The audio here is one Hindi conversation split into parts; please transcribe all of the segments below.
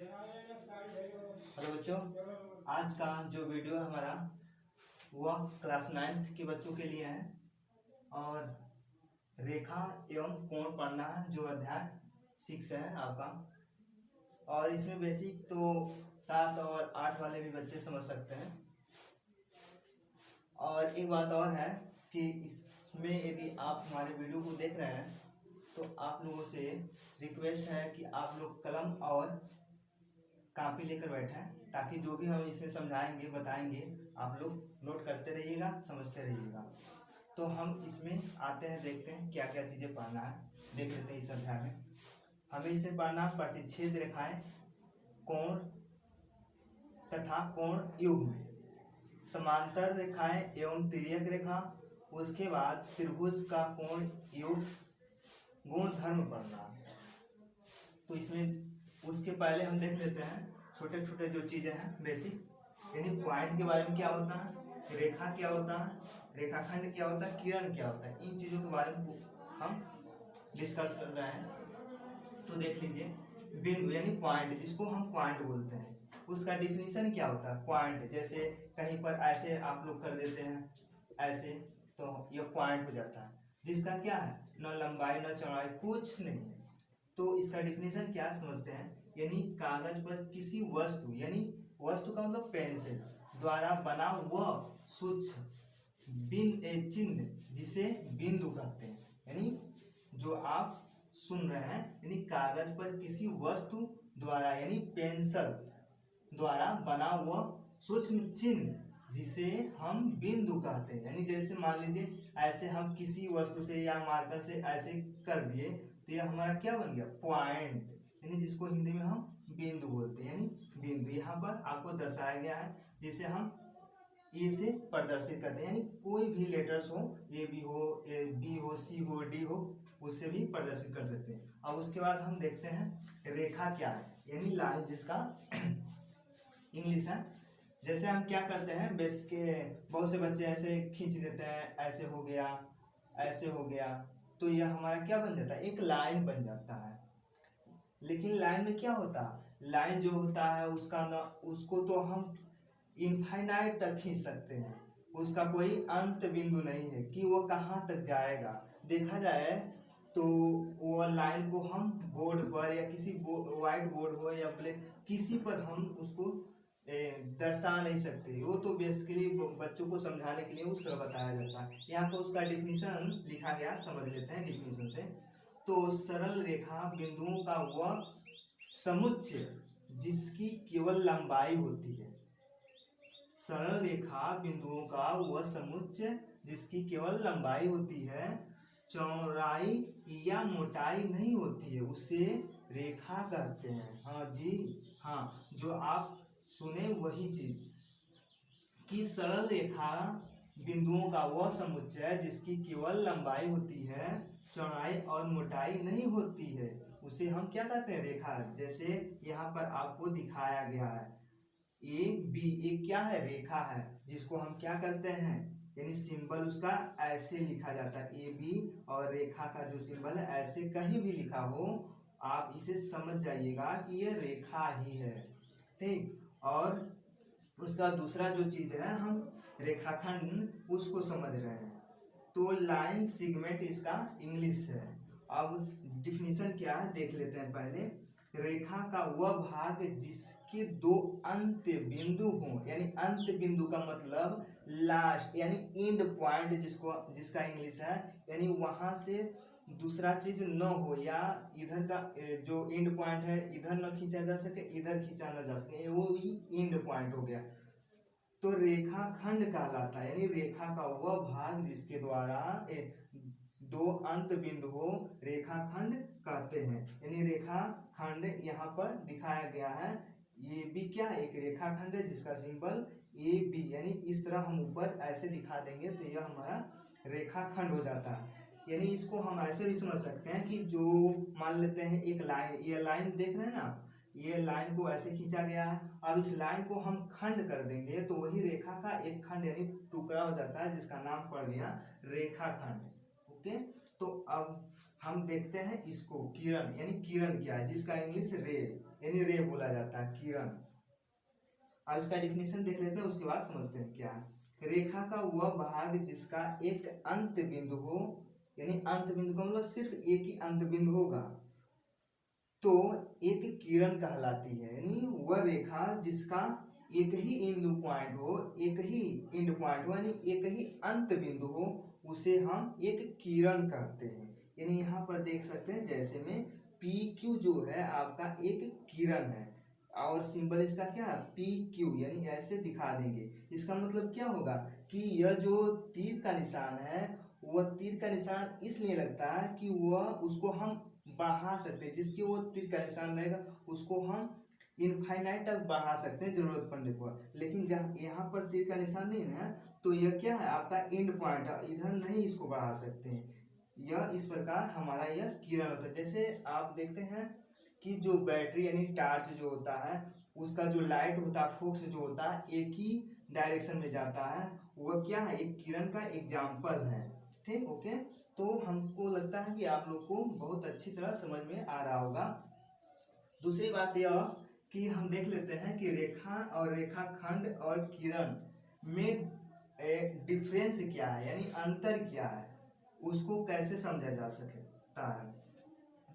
हेलो बच्चों, आज का जो वीडियो है हमारा वह क्लास 9th के बच्चों के लिए है और रेखा एवं कोण पढ़ना है जो अध्याय 6 है आपका। और इसमें बेसिक तो 7 और 8 वाले भी बच्चे समझ सकते हैं। और एक बात और है कि इसमें यदि आप हमारे वीडियो को देख रहे हैं तो आप लोगों से रिक्वेस्ट है कि आप लोग कलम और कॉपी लेकर बैठे ताकि जो भी हम इसमें समझाएंगे बताएंगे आप लोग नोट करते रहिएगा, समझते रहिएगा। तो हम इसमें आते हैं, देखते हैं क्या क्या चीज़ें पढ़ना है, देख लेते हैं इस अध्याय में। हमें इसे पढ़ना प्रतिच्छेद रेखाएं, कोण तथा कोण युग्म, समांतर रेखाएं एवं तिर्यक रेखा, उसके बाद त्रिभुज का कोण युग्म, गुणधर्म पढ़ना। तो इसमें उसके पहले हम देख लेते हैं छोटे छोटे जो चीज़ें हैं बेसिक, यानी पॉइंट के बारे में क्या होता है, रेखा क्या होता है, रेखाखंड क्या होता है, किरण क्या होता है, इन चीज़ों के बारे में हम डिस्कस कर रहे हैं। तो देख लीजिए, बिंदु यानी पॉइंट, जिसको हम पॉइंट बोलते हैं, उसका डिफिनीशन क्या होता है। पॉइंट जैसे कहीं पर ऐसे आप लोग कर देते हैं ऐसे, तो यह पॉइंट हो जाता है, जिसका क्या है, न लंबाई न चौड़ाई, कुछ नहीं है। तो इसका डिफिनीशन क्या समझते हैं, यानी कागज पर किसी वस्तु, यानी वस्तु का मतलब पेंसिल द्वारा बना वह सूक्ष्म चिन्ह जिसे बिंदु कहते हैं। यानी जो आप सुन रहे हैं, यानी कागज पर किसी वस्तु द्वारा यानी पेंसिल द्वारा बना वह सूक्ष्म चिन्ह जिसे हम बिंदु कहते हैं। यानी जैसे मान लीजिए ऐसे हम किसी वस्तु से या मार्कर से ऐसे कर दिए तो यह हमारा क्या बन गया, पॉइंट, यानी जिसको हिंदी में हम बिंदु बोलते हैं। यानी बिंदु यहाँ पर आपको दर्शाया गया है, जिसे हम ए से प्रदर्शित करते हैं, यानी कोई भी लेटर्स हो, ए बी हो, बी हो, सी हो, डी हो, उससे भी प्रदर्शित कर सकते हैं। अब उसके बाद हम देखते हैं रेखा क्या है, यानी लाइन, जिसका इंग्लिश है। जैसे हम क्या करते हैं, बेस के बहुत से बच्चे ऐसे खींच देते हैं, ऐसे हो गया, ऐसे हो गया, तो यह हमारा क्या बन जाता है, एक लाइन बन जाता है। लेकिन लाइन में क्या होता है, लाइन जो होता है उसका न, उसको तो हम इनफाइनाइट तक खींच सकते हैं, उसका कोई अंत बिंदु नहीं है कि वो कहाँ तक जाएगा। देखा जाए तो वो लाइन को हम बोर्ड पर या किसी व्हाइट बोर्ड हो या ब्लैक किसी पर हम उसको दर्शा नहीं सकते। वो तो बेसिकली बच्चों को समझाने के लिए उस तरह बताया जाता है। यहाँ पर उसका डिफिनीशन लिखा गया, समझ लेते हैं डिफिनीशन से। तो सरल रेखा बिंदुओं का वह समुच्चय जिसकी केवल लंबाई होती है। सरल रेखा बिंदुओं का वह समुच्चय जिसकी केवल लंबाई होती है, चौड़ाई या मोटाई नहीं होती है, उसे रेखा कहते हैं। हाँ जी, हाँ, जो आप सुने वही चीज कि सरल रेखा बिंदुओं का वह समुच्चय जिसकी केवल लंबाई होती है, चौड़ाई और मोटाई नहीं होती है, उसे हम क्या कहते हैं, रेखा। जैसे यहाँ पर आपको दिखाया गया है ए बी, ए क्या है, रेखा है, जिसको हम क्या करते हैं, यानी सिंबल उसका ऐसे लिखा जाता है ए बी, और रेखा का जो सिंबल है ऐसे कहीं भी लिखा हो आप इसे समझ जाइएगा कि ये रेखा ही है, ठीक। और उसका दूसरा जो चीज है, हम रेखाखंड उसको समझ रहे हैं। तो लाइन सेगमेंट इसका इंग्लिश है। अब उस डिफिनीशन क्या है देख लेते हैं पहले। रेखा का वह भाग जिसके दो अंत बिंदु हों, यानी अंत बिंदु का मतलब लास्ट, यानी एंड पॉइंट, जिसका इंग्लिश है, यानी वहां से दूसरा चीज न हो, या इधर का जो एंड पॉइंट है इधर न खींचा जा सके, इधर खींचा न जा सके, वो ही एंड पॉइंट हो गया, तो रेखाखंड कहलाता है। यानी रेखा का वह भाग जिसके द्वारा दो अंत बिंदु हो, रेखाखंड कहते हैं। यानी रेखाखंड यहाँ पर दिखाया गया है, ये भी क्या है, एक रेखाखंड है जिसका सिंबल ए बी, यानी इस तरह हम ऊपर ऐसे दिखा देंगे तो यह हमारा रेखाखंड हो जाता है। यानी इसको हम ऐसे भी समझ सकते हैं कि जो मान लेते हैं एक लाइन, ये लाइन देख रहे हैं ना, ये लाइन को ऐसे खींचा गया है, अब इस लाइन को हम खंड कर देंगे तो वही रेखा का एक खंड यानी टुकड़ा हो जाता है, जिसका नाम पड़ गया रेखाखंड। ओके, तो अब हम देखते हैं इसको किरण, यानी किरण क्या है, जिसका इंग्लिश रे यानी रे बोला जाता है, किरण। अब इसका डिफिनेशन देख लेते हैं, उसके बाद समझते हैं क्या है। रेखा का वह भाग जिसका एक अंत बिंदु हो, यानी अंत बिंदु का मतलब सिर्फ एक ही अंत बिंदु होगा, तो एक किरण कहलाती है। यानी वह रेखा जिसका एक ही इंडू पॉइंट हो, एक ही इंड पॉइंट हो, यानी एक ही अंत बिंदु हो, उसे हम एक किरण कहते हैं। यानी यहाँ पर देख सकते हैं, जैसे में पी क्यू जो है आपका एक किरण है, और सिंबल इसका क्या है, पी क्यू, यानी ऐसे दिखा देंगे। इसका मतलब क्या होगा कि यह जो तीर का निशान है, वह तीर का निशान इसलिए लगता है कि वह उसको हम बढ़ा सकते हैं, जिसकी वो तीर का निशान रहेगा उसको हम इनफाइनाइट तक बढ़ा सकते हैं जरूरत पड़ने पर। लेकिन जहाँ यहाँ पर तीर का निशान नहीं है, तो यह क्या है, आपका एंड पॉइंट है, इधर नहीं इसको बढ़ा सकते हैं। यह इस प्रकार हमारा यह किरण होता है। जैसे आप देखते हैं कि जो बैटरी यानी टार्च जो होता है, उसका जो लाइट होता है, फोक्स जो होता है, एक ही डायरेक्शन में जाता है, वह क्या है, एक किरण का एग्जाम्पल है। ठीक, ओके। तो हमको लगता है कि आप लोग को बहुत अच्छी तरह समझ में आ रहा होगा। दूसरी बात यह कि हम देख लेते हैं कि रेखा और रेखाखंड और किरण में डिफरेंस क्या है, यानी अंतर क्या है, उसको कैसे समझा जा सकता है।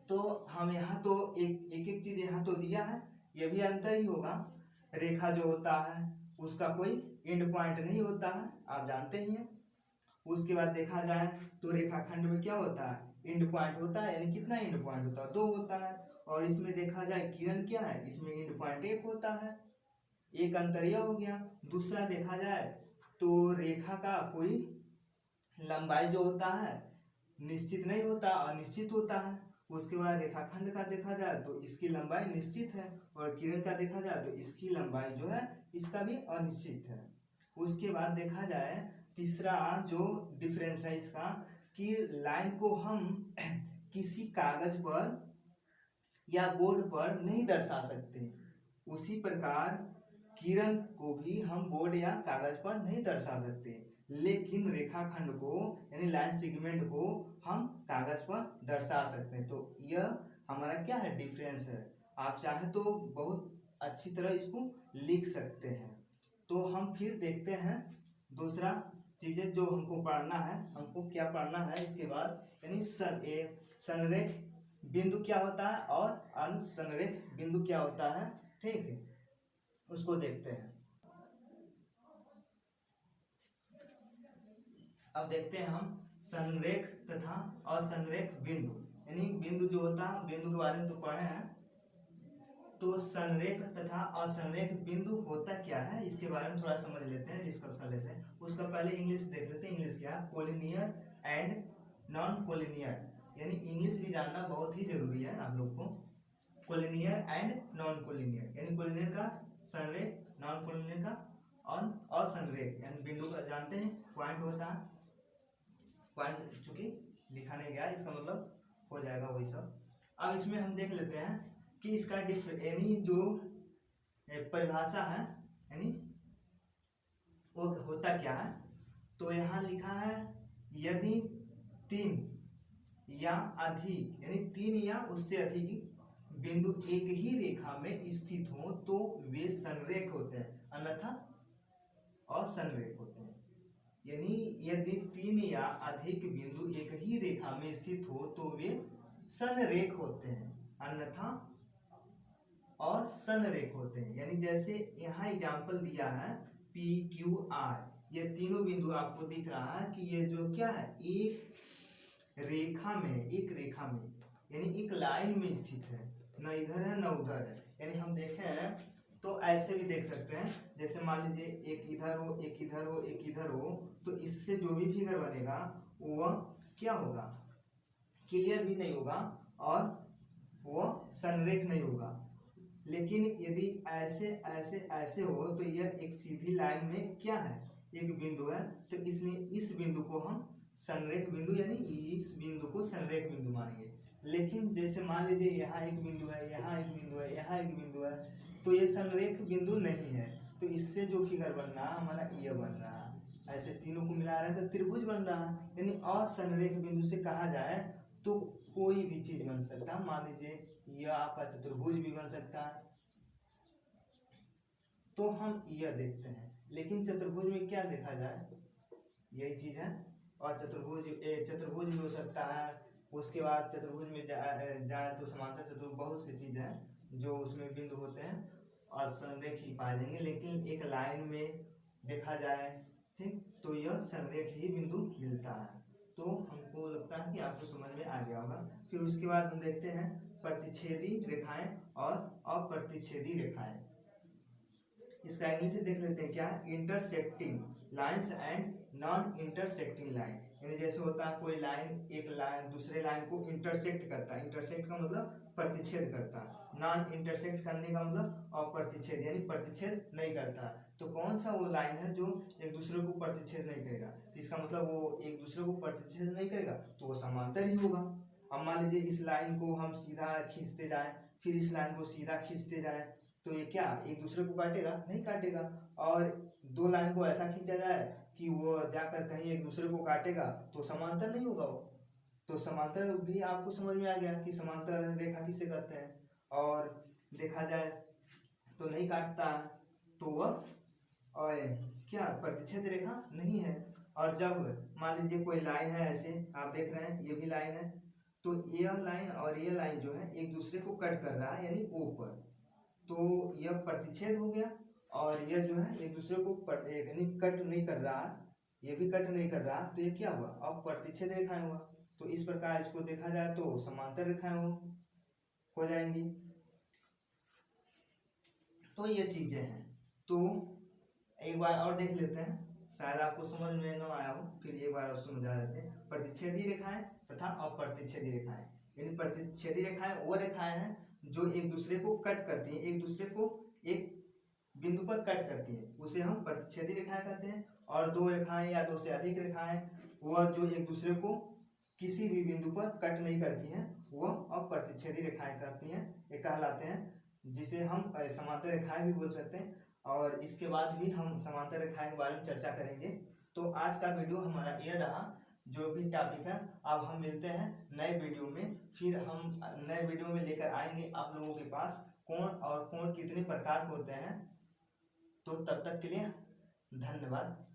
तो हम यहाँ तो एक एक चीज यहाँ तो दिया है, यह भी अंतर ही होगा। रेखा जो होता है उसका कोई एंड पॉइंट नहीं होता है, आप जानते ही हैं। उसके बाद देखा जाए तो रेखाखंड में क्या होता है, एंड पॉइंट होता है, यानी कितना एंड पॉइंट होता है, 2 होता है। और इसमें देखा जाए किरण क्या है, इसमें एंड पॉइंट 1 होता है, एक अंतर यह हो गया। दूसरा देखा जाए तो रेखा का कोई लंबाई जो होता है निश्चित नहीं होता, अनिश्चित होता है। उसके बाद रेखाखंड का देखा जाए तो इसकी लंबाई निश्चित है, और किरण का देखा जाए तो इसकी लंबाई जो है इसका भी अनिश्चित है। उसके बाद देखा जाए तीसरा जो डिफरेंस है इसका, कि लाइन को हम किसी कागज पर या बोर्ड पर नहीं दर्शा सकते, उसी प्रकार किरण को भी हम बोर्ड या कागज पर नहीं दर्शा सकते, लेकिन रेखाखंड को यानी लाइन सेगमेंट को हम कागज पर दर्शा सकते हैं। तो यह हमारा क्या है, डिफरेंस है। आप चाहे तो बहुत अच्छी तरह इसको लिख सकते हैं। तो हम फिर देखते हैं दूसरा चीजें जो हमको पढ़ना है, हमको क्या पढ़ना है इसके बाद, यानी संरेख बिंदु क्या होता है और अनसंरेख बिंदु क्या होता है। ठीक है, उसको देखते हैं। अब देखते हैं हम संरेख तथा असंरेख बिंदु, यानी बिंदु जो होता है, बिंदु के बारे में तो पढ़े हैं। तो संरेख तथा असंरेख बिंदु होता क्या है, इसके बारे में थोड़ा समझ लेते हैं, डिस्कस कर लेते हैं। उसका पहले इंग्लिश देख लेते हैं। इंग्लिश क्या है, कोलिनियर एंड नॉन कोलिनियर, यानी इंग्लिश भी जानना बहुत ही जरूरी है आप लोग को। कोलिनियर एंड नॉन कोलिनियर, यानी कोलिनियर का संरेख, नॉन कोलिनियर का असंरेख, यानी बिंदु का जानते हैं पॉइंट होता है, पॉइंट चूंकि लिखा नहीं गया इसका मतलब हो जाएगा वही सब। अब इसमें हम देख लेते हैं कि इसका यानी जो परिभाषा है, यानी वो होता क्या है। तो यहाँ लिखा है, यदि 3 या अधिक, यानी 3 या उससे अधिक बिंदु एक ही रेखा में स्थित हो तो वे संरेख होते हैं, अन्यथा असंरेख होते हैं। यानी यदि 3 या अधिक बिंदु एक ही रेखा में स्थित हो तो वे संरेख होते हैं, अन्यथा असंरेख होते हैं। यानी जैसे यहाँ एग्जाम्पल दिया है पी क्यू आर, ये तीनों बिंदु आपको दिख रहा है कि ये जो क्या है, एक रेखा में यानी एक लाइन में स्थित है, न इधर है न उधर है। यानी हम देखें तो ऐसे भी देख सकते हैं, जैसे मान लीजिए एक इधर हो, एक इधर हो, एक इधर हो, तो इससे जो भी फिगर बनेगा वह क्या होगा, क्लियर भी नहीं होगा और वह संरेख नहीं होगा। लेकिन यदि ऐसे ऐसे ऐसे हो तो यह एक सीधी लाइन में क्या है, एक बिंदु है, तो इसलिए इस बिंदु को हम संरेख बिंदु, यानी इस बिंदु को संरेख बिंदु मानेंगे। लेकिन जैसे मान लीजिए यहाँ एक बिंदु है, यहाँ एक बिंदु है, यहाँ एक बिंदु है, तो ये संरेख बिंदु नहीं है, तो इससे जो फिगर बन रहा है हमारा ये बन रहा है। ऐसे तीनों को मिला रहे हैं तो त्रिभुज बन रहा है। यानी असंरेख बिंदु से कहा जाए तो कोई भी चीज बन सकता है। मान लीजिए यह आपका चतुर्भुज भी बन सकता है, तो हम यह देखते हैं। लेकिन चतुर्भुज में क्या देखा जाए, यही चीज है। और चतुर्भुज भी हो सकता है। उसके बाद चतुर्भुज में जाए तो समांतर चतुर्भुज, बहुत सी चीजें हैं जो उसमें बिंदु होते हैं और संरेख ही पाए जाएंगे। लेकिन एक लाइन में देखा जाए, ठीक, तो यह संरेख ही बिंदु मिलता है। तो हमको लगता है कि आपको समझ में आ गया होगा। फिर उसके बाद हम देखते हैं प्रतिच्छेदी रेखाएं और अप्रतिच्छेदी रेखाएं। इसका इंग्लिश से देख लेते हैं क्या, intersecting lines and non intersecting line. यानी जैसे होता है कोई लाइन एक लाइन दूसरे लाइन को इंटरसेक्ट करता है, इंटरसेक्ट का मतलब प्रतिच्छेद करता है, नॉन इंटरसेक्ट करने का मतलब अप्रतिच्छेद यानी प्रतिच्छेद नहीं करता। तो कौन सा वो लाइन है जो एक दूसरे को प्रतिच्छेद नहीं करेगा, तो इसका मतलब वो एक दूसरे को प्रतिच्छेद नहीं करेगा तो वो समांतर ही होगा। अब मान लीजिए इस लाइन को हम सीधा खींचते जाएं, फिर इस लाइन को सीधा खींचते जाएं, तो ये क्या एक दूसरे को काटेगा, नहीं काटेगा। और दो लाइन को ऐसा खींचा जाए कि वो जाकर कहीं एक दूसरे को काटेगा तो समांतर नहीं होगा वो। तो समांतर भी आपको समझ में आ गया कि समांतर रेखा किसे कहते हैं। और देखा जाए तो नहीं काटता है तो वह और क्या प्रतिच्छेद रेखा नहीं है। और जब मान लीजिए कोई लाइन है, ऐसे आप देख रहे हैं ये भी लाइन है, तो यह लाइन और ये लाइन जो है एक दूसरे को कट कर रहा है यानी ओ पर, तो यह प्रतिच्छेद हो गया। और यह जो है एक दूसरे को यानी कट नहीं कर रहा, ये भी कट नहीं कर रहा, तो ये क्या हुआ, अब प्रतिच्छेद रेखाएं हुआ। तो इस प्रकार इसको देखा जाए तो समांतर रेखाएं हो जाएंगी। तो ये चीजें हैं। तो एक बार और देख लेते हैं, शायद आपको समझ में न आया हो, फिर एक बार और समझा देते हैं। प्रतिच्छेदी रेखाएं तथा अप्रतिच्छेदी रेखाएं। यानी प्रतिच्छेदी रेखाएं वो रेखाएं हैं जो एक दूसरे को कट करती हैं, एक दूसरे को एक बिंदु पर कट करती है, उसे हम प्रतिच्छेदी रेखाएं कहते हैं। और दो रेखाएं या दो से अधिक रेखाएं वह जो एक दूसरे को किसी भी बिंदु पर कट नहीं करती हैं, वह अप्रतिच्छेदी रेखाएं कहती हैं, ये कहलाते हैं, जिसे हम समांतर रेखाएं भी बोल सकते हैं। और इसके बाद भी हम समांतर रेखाएं के बारे में चर्चा करेंगे। तो आज का वीडियो हमारा ये रहा, जो भी टॉपिक है। अब हम मिलते हैं नए वीडियो में, फिर हम नए वीडियो में लेकर आएंगे आप लोगों के पास कोण और कोण कितने प्रकार के होते हैं। तो तब तक के लिए धन्यवाद।